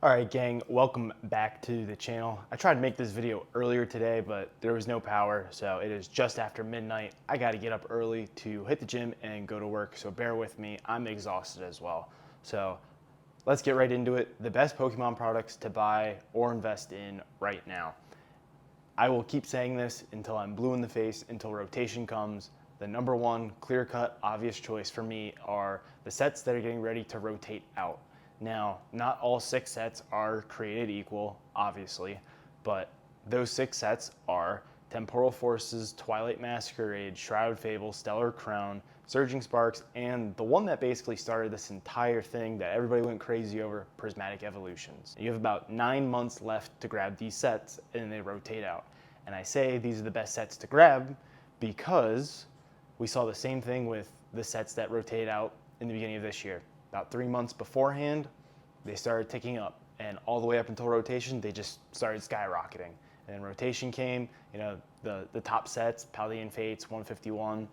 Alright gang, welcome back to the channel. I tried to make this video earlier today, but there was no power, so it is just after midnight. I gotta get up early to hit the gym and go to work, so bear with me. I'm exhausted as well. So let's get right into it. The best Pokemon products to buy or invest in right now. I will keep saying this until I'm blue in the face, until rotation comes. The number one clear-cut, obvious choice for me are the sets that are getting ready to rotate out. Now, not all 6 sets are created equal, obviously, but those 6 sets are Temporal Forces, Twilight Masquerade, Shrouded Fable, Stellar Crown, Surging Sparks, and the one that basically started this entire thing that everybody went crazy over, Prismatic Evolutions. You have about 9 months left to grab these sets, and they rotate out. And I say these are the best sets to grab because we saw the same thing with the sets that rotate out in the beginning of this year. About 3 months beforehand, they started ticking up, and all the way up until rotation, they just started skyrocketing. And then rotation came, the top sets, Paldean Fates, 151,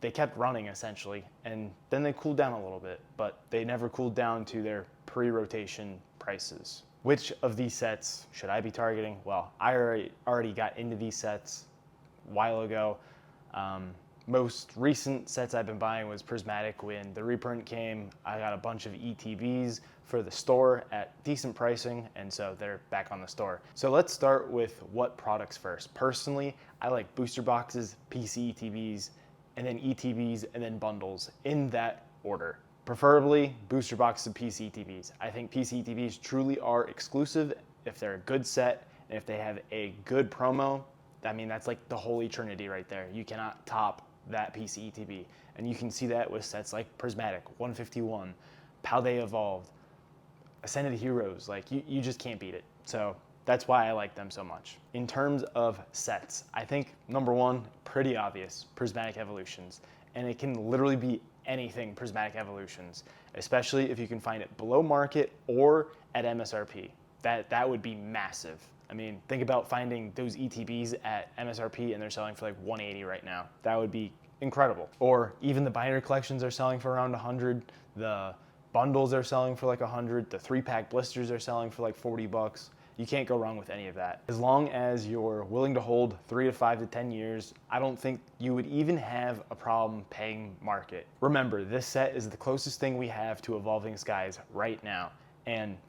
they kept running essentially, and then they cooled down a little bit, but they never cooled down to their pre-rotation prices. Which of these sets should I be targeting? Well, I already got into these sets a while ago. Most recent sets I've been buying was Prismatic. When the reprint came, I got a bunch of ETBs for the store at decent pricing, and so they're back on the store. So let's start with what products first. Personally, I like booster boxes, PC ETBs, and then ETBs, and then bundles in that order. Preferably booster boxes and PC ETBs. I think PC ETBs truly are exclusive if they're a good set, and if they have a good promo. I mean, that's like the holy trinity right there. You cannot top that PC ETB. And you can see that with sets like Prismatic, 151, Paldea Evolved, Ascended Heroes. Like, you just can't beat it. So that's why I like them so much. In terms of sets, I think number one, pretty obvious, Prismatic Evolutions. And it can literally be anything Prismatic Evolutions, especially if you can find it below market or at MSRP. That would be massive. I mean, think about finding those ETBs at MSRP and they're selling for like 180 right now. That would be incredible. Or even the binary collections are selling for around 100. The bundles are selling for like 100. The 3-pack blisters are selling for like 40 bucks. You can't go wrong with any of that. As long as you're willing to hold 3 to 5 to 10 years, I don't think you would even have a problem paying market. Remember, this set is the closest thing we have to Evolving Skies right now. And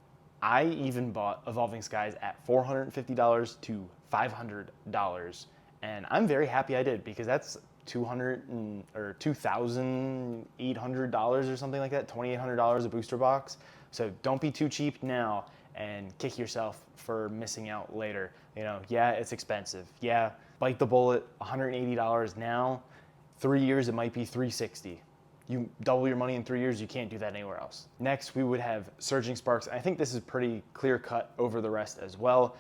I even bought Evolving Skies at $450 to $500, and I'm very happy I did because that's $2,800 or something like that, $2,800 a booster box. So don't be too cheap now and kick yourself for missing out later. Yeah, it's expensive. Yeah, bite the bullet, $180 now. 3 years, it might be $360. You double your money in 3 years, you can't do that anywhere else. Next, we would have Surging Sparks. I think this is pretty clear cut over the rest as well.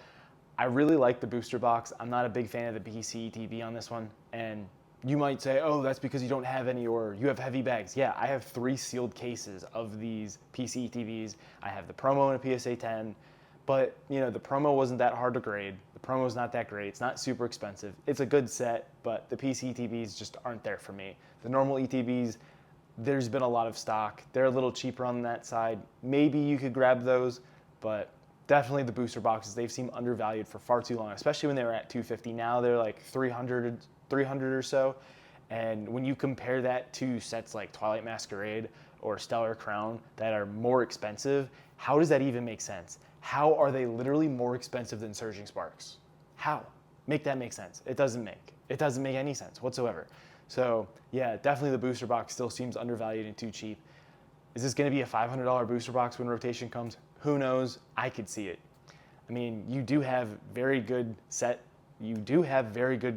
I really like the booster box. I'm not a big fan of the PC ETB on this one. And you might say, oh, that's because you don't have any or you have heavy bags. Yeah, I have 3 sealed cases of these PC ETBs. I have the promo and a PSA 10, but the promo wasn't that hard to grade. The promo is not that great. It's not super expensive. It's a good set, but the PC ETBs just aren't there for me. The normal ETBs, there's been a lot of stock. They're a little cheaper on that side. Maybe you could grab those, but definitely the booster boxes, they've seemed undervalued for far too long, especially when they were at $250. Now they're like 300 or so. And when you compare that to sets like Twilight Masquerade or Stellar Crown that are more expensive, how does that even make sense? How are they literally more expensive than Surging Sparks? How? Make that make sense. It doesn't make any sense whatsoever. So yeah, definitely the booster box still seems undervalued and too cheap. Is this going to be a $500 booster box when rotation comes? Who knows? I could see it. I mean, you do have very good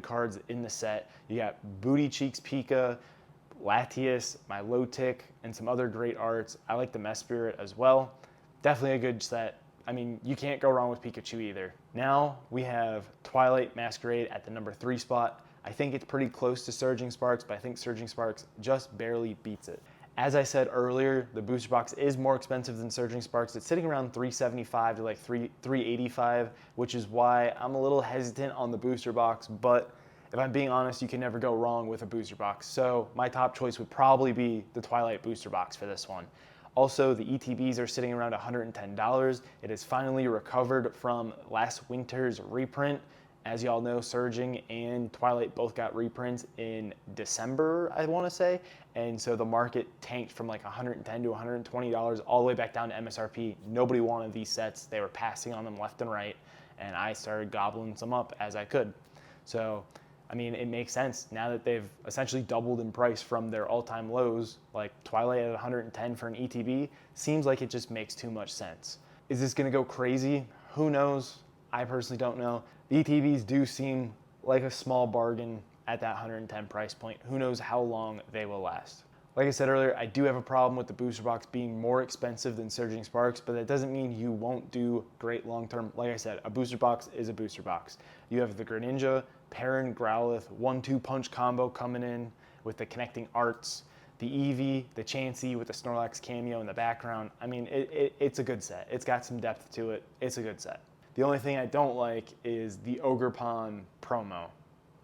cards in the set. You got Booty Cheeks Pika, Latias, Milotic, and some other great arts. I like the Mesprit as well. Definitely a good set. I mean, you can't go wrong with Pikachu either. Now we have Twilight Masquerade at the number 3 spot. I think it's pretty close to Surging Sparks, but I think Surging Sparks just barely beats it. As I said earlier, the booster box is more expensive than Surging Sparks. It's sitting around $375 to like $385, which is why I'm a little hesitant on the booster box. But if I'm being honest, you can never go wrong with a booster box. So my top choice would probably be the Twilight booster box for this one. Also, the ETBs are sitting around $110. It has finally recovered from last winter's reprint. As y'all know, Surging and Twilight both got reprints in December, I want to say. And so the market tanked from like $110 to $120 all the way back down to MSRP. Nobody wanted these sets. They were passing on them left and right. And I started gobbling some up as I could. So, I mean, it makes sense now that they've essentially doubled in price from their all-time lows. Like Twilight at 110 for an ETB seems like it just makes too much sense. Is this going to go crazy? Who knows? I personally don't know. The ETBs do seem like a small bargain at that 110 price point. Who knows how long they will last? Like I said earlier, I do have a problem with the booster box being more expensive than Surging Sparks, but that doesn't mean you won't do great long-term. Like I said, a booster box is a booster box. You have the Greninja, Perrin, Growlithe, 1-2 punch combo coming in with the connecting arts, the Eevee, the Chansey with the Snorlax cameo in the background. I mean, it's a good set. It's got some depth to it. It's a good set. The only thing I don't like is the Ogerpon promo.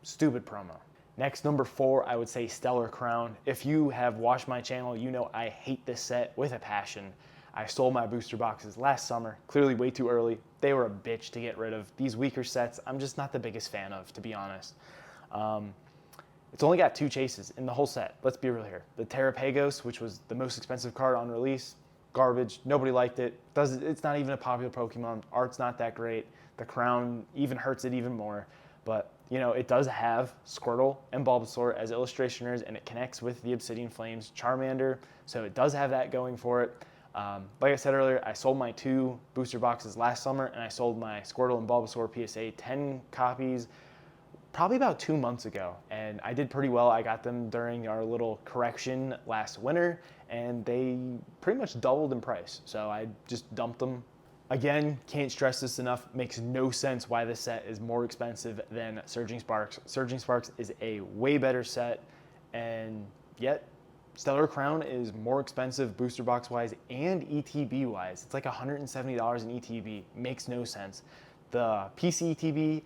Stupid promo. Next, number 4, I would say Stellar Crown. If you have watched my channel, you know I hate this set with a passion. I sold my booster boxes last summer, clearly way too early. They were a bitch to get rid of. These weaker sets, I'm just not the biggest fan of, to be honest. It's only got 2 chases in the whole set. Let's be real here. The Terrapagos, which was the most expensive card on release, garbage. Nobody liked it. It's not even a popular Pokemon. Art's not that great. The crown even hurts it even more. But, you know, it does have Squirtle and Bulbasaur as illustrationers, and it connects with the Obsidian Flames Charmander. So it does have that going for it. Like I said earlier, I sold my 2 booster boxes last summer, and I sold my Squirtle and Bulbasaur PSA 10 copies probably about 2 months ago, and I did pretty well. I got them during our little correction last winter, and they pretty much doubled in price, so I just dumped them. Again, can't stress this enough, makes no sense why this set is more expensive than Surging Sparks. Surging Sparks is a way better set, and yet Stellar Crown is more expensive booster box wise and ETB wise. It's like $170 in ETB, makes no sense. The PC ETB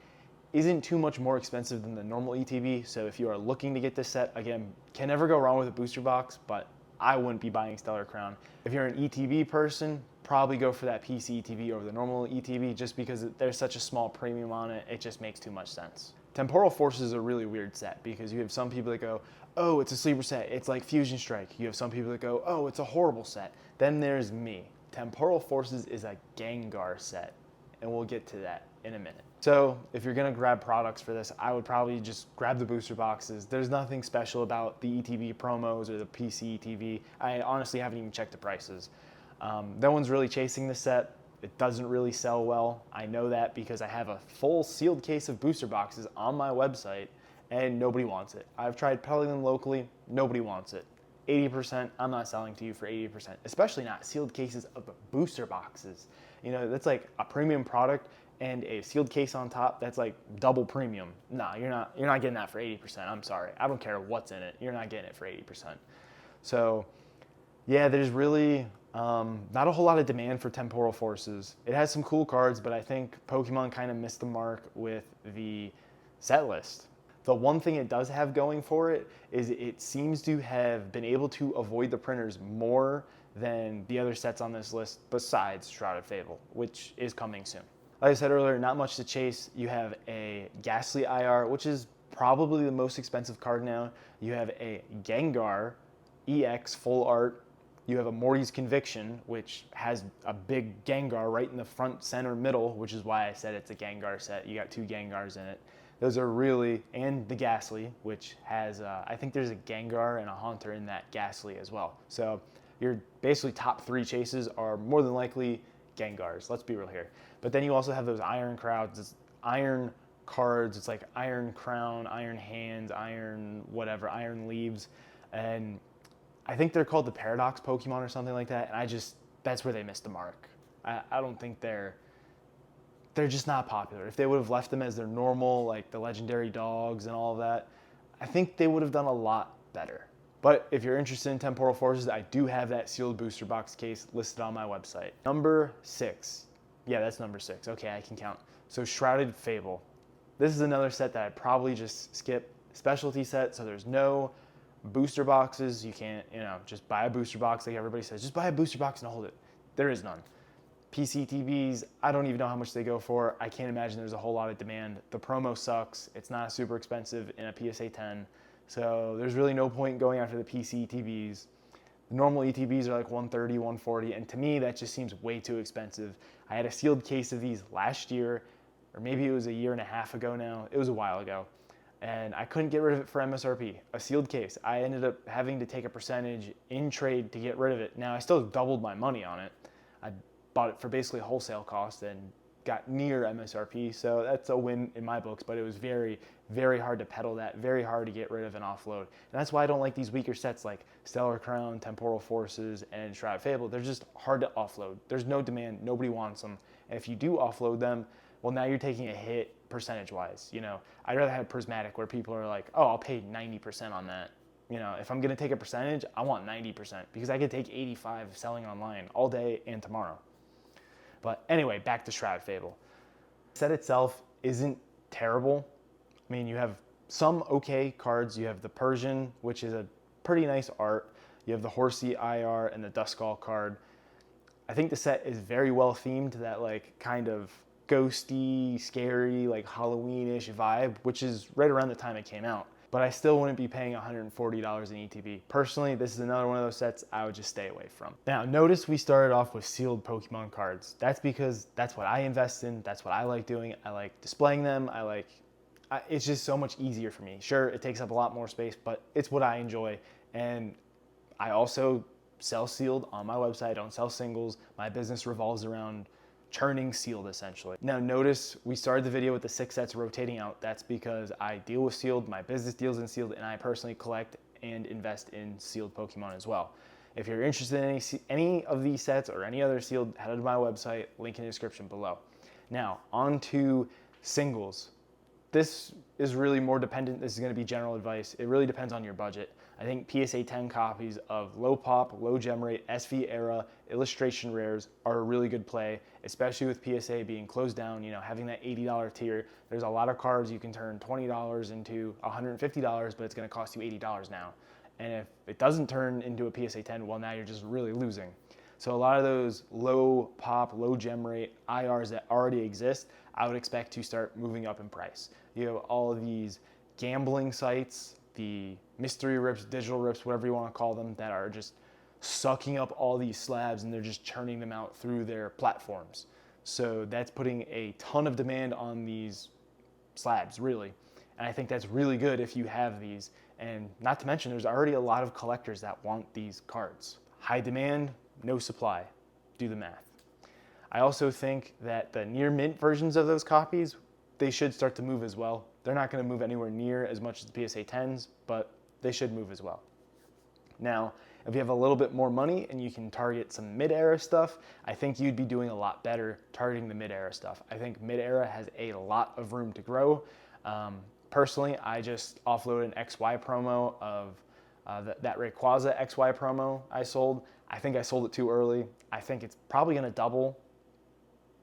isn't too much more expensive than the normal ETB, so if you are looking to get this set, again, can never go wrong with a booster box, but I wouldn't be buying Stellar Crown. If you're an ETB person, probably go for that PC ETB over the normal ETB just because there's such a small premium on it, it just makes too much sense. Temporal Force is a really weird set because you have some people that go, oh, it's a sleeper set, it's like Fusion Strike. You have some people that go, oh, it's a horrible set. Then there's me. Temporal Forces is a Gengar set, and we'll get to that in a minute. So if you're gonna grab products for this, I would probably just grab the booster boxes. There's nothing special about the ETB promos or the PC ETB. I honestly haven't even checked the prices. No one's really chasing this set. It doesn't really sell well. I know that because I have a full sealed case of booster boxes on my website and nobody wants it. I've tried peddling them locally, nobody wants it. 80%, I'm not selling to you for 80%, especially not sealed cases of booster boxes. You know, that's like a premium product and a sealed case on top, that's like double premium. No, you're not getting that for 80%. I'm sorry. I don't care what's in it. You're not getting it for 80%. So yeah, there's really not a whole lot of demand for Temporal Forces. It has some cool cards, but I think Pokemon kind of missed the mark with the set list. The one thing it does have going for it is it seems to have been able to avoid the printers more than the other sets on this list besides Shrouded Fable, which is coming soon. Like I said earlier, not much to chase. You have a Ghastly IR, which is probably the most expensive card now. You have a Gengar EX full art. You have a Morty's Conviction, which has a big Gengar right in the front, center, middle, which is why I said it's a Gengar set. You got 2 Gengars in it. Those are really, and the Ghastly, which has, I think there's a Gengar and a Haunter in that Ghastly as well. So your basically top 3 chases are more than likely Gengars. Let's be real here. But then you also have those Iron Crowds, it's Iron cards. It's like Iron Crown, Iron Hands, Iron whatever, Iron Leaves. And I think they're called the Paradox Pokemon or something like that. And that's where they missed the mark. I don't think they're just not popular. If they would have left them as their normal, like the legendary dogs and all of that, I think they would have done a lot better. But if you're interested in Temporal Forces, I do have that sealed booster box case listed on my website. Number 6. Yeah, that's number 6. Okay, I can count. So Shrouded Fable. This is another set that I'd probably just skip. Specialty set, so there's no Booster boxes, you can't, just buy a booster box like everybody says. Just buy a booster box and hold it. There is none. PCTVs, I don't even know how much they go for. I can't imagine there's a whole lot of demand. The promo sucks. It's not super expensive in a PSA 10. So there's really no point going after the PCTVs. The normal ETBs are like $130, $140, and to me, that just seems way too expensive. I had a sealed case of these last year, or maybe it was a year and a half ago now. It was a while ago. And I couldn't get rid of it for MSRP, a sealed case. I ended up having to take a percentage in trade to get rid of it. Now, I still doubled my money on it. I bought it for basically wholesale cost and got near MSRP, so that's a win in my books, but it was very, very hard to peddle that, very hard to get rid of and offload. And that's why I don't like these weaker sets like Stellar Crown, Temporal Forces, and Shroud Fable. They're just hard to offload. There's no demand, nobody wants them. And if you do offload them, well, now you're taking a hit percentage-wise. I'd rather have Prismatic where people are like, oh, I'll pay 90% on that. If I'm gonna take a percentage, I want 90% because I could take 85 selling online all day and tomorrow. But anyway, back to Shroud Fable. The set itself isn't terrible. I mean, you have some okay cards. You have the Persian, which is a pretty nice art. You have the Horsey IR and the Duskull card. I think the set is very well themed to that like kind of ghosty, scary, like Halloween-ish vibe, which is right around the time it came out. But I still wouldn't be paying $140 in ETB. Personally, this is another one of those sets I would just stay away from. Now, notice we started off with sealed Pokemon cards. That's because that's what I invest in. That's what I like doing. I like displaying them. It's just so much easier for me. Sure, it takes up a lot more space, but it's what I enjoy. And I also sell sealed on my website. I don't sell singles. My business revolves around churning sealed essentially. Now notice we started the video with the 6 sets rotating out. That's because I deal with sealed, my business deals in sealed, and I personally collect and invest in sealed Pokemon as well. If you're interested in any of these sets or any other sealed, head to my website, link in the description below. Now on to singles. This is really more dependent. This is going to be general advice. It really depends on your budget. I think PSA 10 copies of low pop, low gem rate, SV era, illustration rares are a really good play, especially with PSA being closed down, having that $80 tier. There's a lot of cards you can turn $20 into $150, but it's going to cost you $80 now. And if it doesn't turn into a PSA 10, well, now you're just really losing. So a lot of those low pop, low gem rate IRs that already exist, I would expect to start moving up in price. You have all of these gambling sites, the mystery rips, digital rips, whatever you want to call them, that are just sucking up all these slabs and they're just churning them out through their platforms. So that's putting a ton of demand on these slabs, really. And I think that's really good if you have these. And not to mention, there's already a lot of collectors that want these cards. High demand, no supply. Do the math. I also think that the near mint versions of those copies, they should start to move as well. They're not going to move anywhere near as much as the PSA 10s, but they should move as well. Now, if you have a little bit more money and you can target some mid-era stuff, I think you'd be doing a lot better targeting the mid-era stuff. I think mid-era has a lot of room to grow. Personally, I just offloaded an XY promo of that Rayquaza XY promo I sold. I think I sold it too early. I think it's probably going to double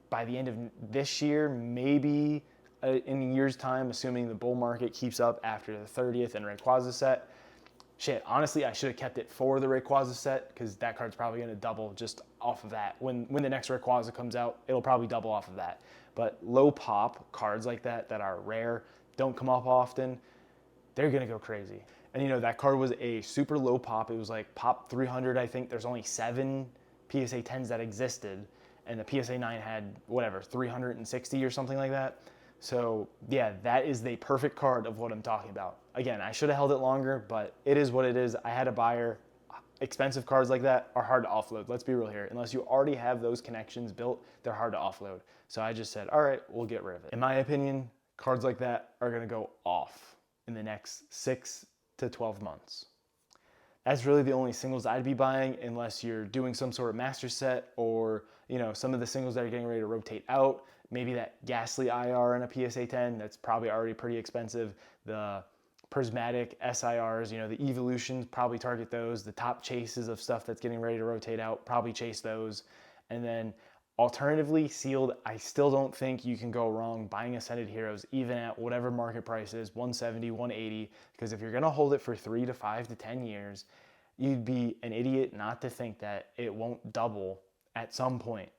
by the end of this year, maybe in a year's time, assuming the bull market keeps up after the 30th and Rayquaza set. Shit, honestly, I should have kept it for the Rayquaza set because that card's probably going to double just off of that. When the next Rayquaza comes out, it'll probably double off of that. But low pop cards like that are rare, don't come up often, they're going to go crazy. And that card was a super low pop. It was like pop 300, I think. There's only 7 PSA 10s that existed. And the PSA 9 had, 360 or something like that. So yeah, that is the perfect card of what I'm talking about. Again, I should have held it longer, but it is what it is. I had a buyer. Expensive cards like that are hard to offload. Let's be real here. Unless you already have those connections built, they're hard to offload. So I just said, all right, we'll get rid of it. In my opinion, cards like that are going to go off in the next 6 to 12 months. That's really the only singles I'd be buying unless you're doing some sort of master set or, some of the singles that are getting ready to rotate out. Maybe that Ghastly IR in a PSA 10, that's probably already pretty expensive. The Prismatic SIRs, the Evolutions, probably target those. The top chases of stuff that's getting ready to rotate out, probably chase those. And then Alternatively, sealed, I still don't think you can go wrong buying Ascended Heroes even at whatever market price is, 170, 180, because if you're gonna hold it for 3 to 5 to 10 years, you'd be an idiot not to think that it won't double at some point.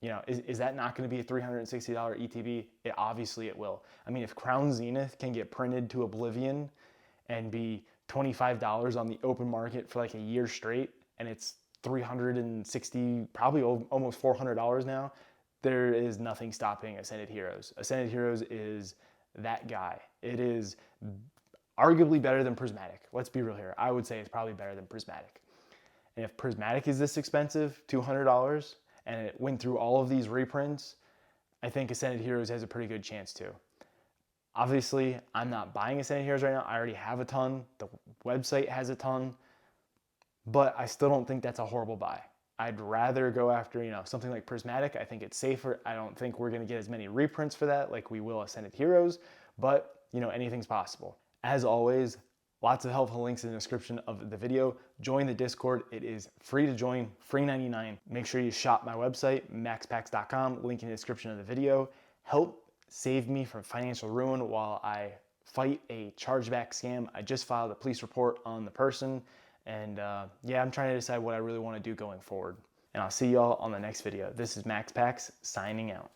You know, is that not going to be a $360 ETB? Obviously it will. I mean, if Crown Zenith can get printed to oblivion and be $25 on the open market for like a year straight, and it's 360, probably almost $400 now, there is nothing stopping Ascended Heroes. Ascended Heroes is that guy. It is arguably better than Prismatic. Let's be real here. I would say it's probably better than Prismatic. And if Prismatic is this expensive, $200, and it went through all of these reprints, I think Ascended Heroes has a pretty good chance too. Obviously, I'm not buying Ascended Heroes right now. I already have a ton. The website has a ton. But I still don't think that's a horrible buy. I'd rather go after, you know, something like Prismatic. I think it's safer. I don't think we're going to get as many reprints for that like we will Ascended Heroes, but, you know, anything's possible. As always, lots of helpful links in the description of the video. Join the Discord. It is free to join, free 99. Make sure you shop my website, maxpacks.com, link in the description of the video. Help save me from financial ruin while I fight a chargeback scam. I just filed a police report on the person. And yeah, I'm trying to decide what I really want to do going forward. And I'll see y'all on the next video. This is Max Packs signing out.